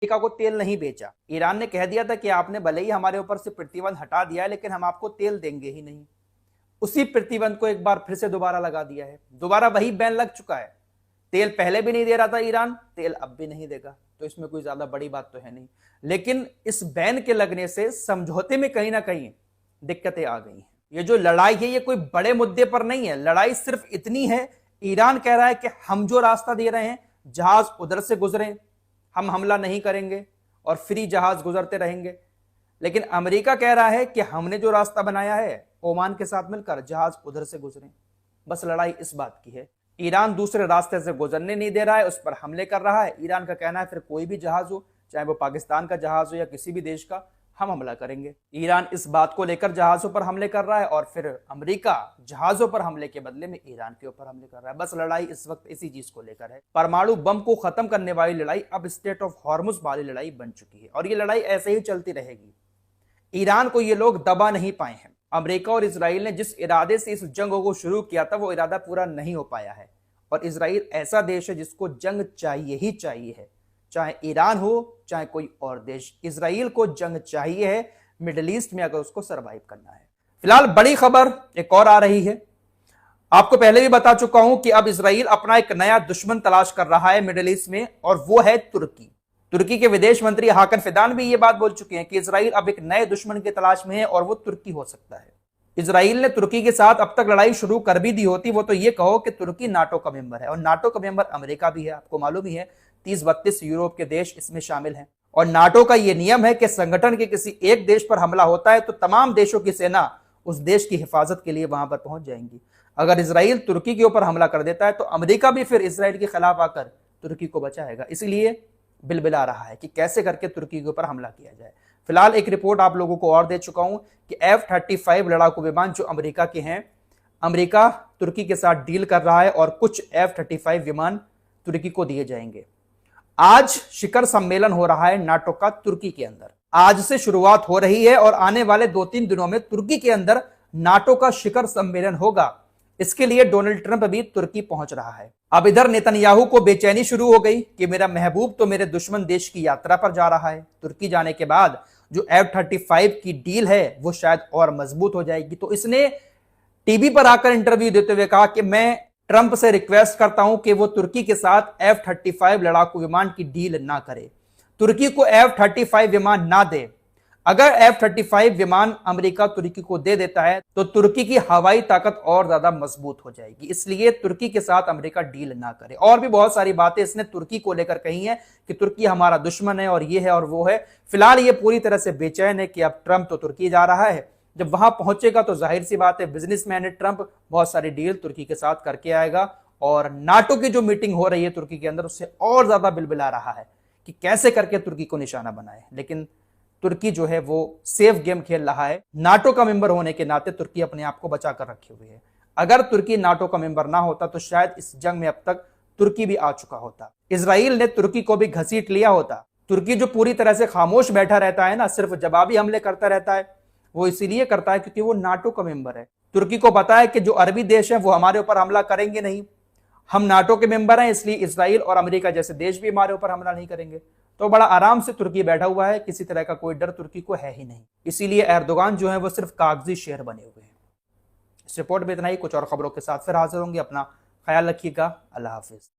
America को तेल नहीं बेचा। ईरान ने कह दिया था कि आपने भले ही हमारे ऊपर से प्रतिबंध हटा दिया है, लेकिन हम आपको तेल देंगे ही नहीं। उसी प्रतिबंध को एक बार फिर से दोबारा लगा दिया है, दोबारा वही बैन लग चुका है। तेल पहले भी नहीं दे रहा था ईरान, तेल अब भी नहीं देगा, तो इसमें कोई ज्यादा बड़ी बात तो है नहीं। लेकिन इस बैन के लगने से समझौते में कहीं ना कहीं दिक्कतें आ गई हैं। ये जो लड़ाई है ये कोई बड़े मुद्दे पर नहीं है, लड़ाई सिर्फ इतनी है, ईरान कह रहा है कि हम जो रास्ता दे रहे हैं जहाज उधर से गुजरे, हम हमला नहीं करेंगे और फ्री जहाज गुजरते रहेंगे। लेकिन अमेरिका कह रहा है कि हमने जो रास्ता बनाया है ओमान के साथ मिलकर, जहाज उधर से गुजरे। बस लड़ाई इस बात की है। ईरान दूसरे रास्ते से गुजरने नहीं दे रहा है, उस पर हमले कर रहा है। ईरान का कहना है फिर कोई भी जहाज हो, चाहे वो पाकिस्तान का जहाज हो या किसी भी देश का, हम हमला करेंगे। ईरान इस बात को लेकर जहाजों पर हमले कर रहा है और फिर अमेरिका जहाजों पर हमले के बदले में ईरान के ऊपर हमले कर रहा है। बस लड़ाई इस वक्त इसी चीज को लेकर है। परमाणु बम को खत्म करने वाली लड़ाई अब स्टेट ऑफ हॉर्मुज वाली लड़ाई बन चुकी है और ये लड़ाई ऐसे ही चलती रहेगी। ईरान को ये लोग दबा नहीं पाए हैं। अमेरिका और इजराइल ने जिस इरादे से इस जंग को शुरू किया था वो इरादा पूरा नहीं हो पाया है। और इजराइल ऐसा देश है जिसको जंग चाहिए ही चाहिए है, चाहे ईरान हो चाहे कोई और देश, इजराइल को जंग चाहिए है मिडिल ईस्ट में अगर उसको सरवाइव करना है। फिलहाल बड़ी खबर एक और आ रही है। आपको पहले भी बता चुका हूं कि अब इजराइल अपना एक नया दुश्मन तलाश कर रहा है मिडिल ईस्ट में, और वो है तुर्की। तुर्की के विदेश मंत्री हाकन फिदान भी ये बात बोल चुके हैं कि इजराइल अब एक नए दुश्मन की तलाश में है और वो तुर्की हो सकता है। इजराइल ने तुर्की के साथ अब तक लड़ाई शुरू कर भी दी होती, वो तो ये कहो कि तुर्की नाटो का मेंबर है और नाटो का मेंबर अमेरिका भी है। आपको मालूम ही है 30-32 यूरोप के देश इसमें शामिल हैं और नाटो का यह नियम है कि संगठन के किसी एक देश पर हमला होता है तो तमाम देशों की सेना उस देश की हिफाजत के लिए वहां पर पहुंच जाएंगी। अगर इजराइल तुर्की के ऊपर हमला कर देता है तो अमेरिका भी फिर इजराइल के खिलाफ आकर तुर्की को बचाएगा। इसलिए बिलबिला रहा है कि कैसे करके तुर्की के ऊपर हमला किया जाए। फिलहाल एक रिपोर्ट आप लोगों को और दे चुका हूं कि F-35 लड़ाकू विमान जो अमेरिका के हैं, अमेरिका तुर्की के साथ डील कर रहा है और कुछ F-35 विमान तुर्की को दिए जाएंगे। आज शिखर सम्मेलन हो रहा है नाटो का तुर्की के अंदर। आज से शुरुआत हो रही है और आने वाले 2-3 दिनों में तुर्की के अंदर नाटो का शिखर सम्मेलन होगा। इसके लिए डोनाल्ड ट्रंप भी तुर्की पहुंच रहा है। अब इधर नेतन्याहू को बेचैनी शुरू हो गई कि मेरा महबूब तो मेरे दुश्मन देश की यात्रा पर जा रहा है। तुर्की जाने के बाद जो F-35 की डील है वो शायद और मजबूत हो जाएगी। तो इसने टीवी पर आकर इंटरव्यू देते हुए कहा कि मैं ट्रंप से रिक्वेस्ट करता हूं कि वो तुर्की के साथ F-35 लड़ाकू विमान की डील ना करे, तुर्की को F-35 विमान ना दे। अगर F-35 विमान अमेरिका तुर्की को दे देता है तो तुर्की की हवाई ताकत और ज्यादा मजबूत हो जाएगी। इसलिए तुर्की के साथ अमेरिका डील ना करे। और भी बहुत सारी बातें इसने तुर्की को लेकर कही हैं कि तुर्की हमारा दुश्मन है और ये है और वो है। फिलहाल ये पूरी तरह से बेचैन है कि अब ट्रंप तो तुर्की जा रहा है, जब वहां पहुंचेगा तो जाहिर सी बात है बिजनेसमैन है ट्रंप, बहुत सारी डील तुर्की के साथ करके आएगा। और नाटो की जो मीटिंग हो रही है तुर्की के अंदर उससे और ज्यादा बिलबिला रहा है कि कैसे करके तुर्की को निशाना बनाए। लेकिन तुर्की जो है वो सेफ गेम खेल रहा है। नाटो का मेंबर होने के नाते तुर्की अपने आप को बचा कर रखे हुए है। अगर तुर्की नाटो का मेंबर ना होता तो शायद इस जंग में अब तक तुर्की भी आ चुका होता, इजराइल ने तुर्की को भी घसीट लिया होता। तुर्की जो पूरी तरह से खामोश बैठा रहता है ना, सिर्फ जवाबी हमले करता रहता है, वो इसीलिए करता है क्योंकि वो नाटो का मेंबर है। तुर्की को पता है कि जो अरबी देश है वो हमारे ऊपर हमला करेंगे नहीं, हम नाटो के मेंबर हैं, इसलिए इजराइल और अमेरिका जैसे देश भी हमारे ऊपर हमला नहीं करेंगे। तो बड़ा आराम से तुर्की बैठा हुआ है, किसी तरह का कोई डर तुर्की को है ही नहीं। इसीलिए एर्दोगान जो है वो सिर्फ कागजी शेर बने हुए हैं। इस रिपोर्ट में इतना ही, कुछ और खबरों के साथ फिर हाजिर होंगे। अपना ख्याल रखिएगा। अल्लाह हाफिज।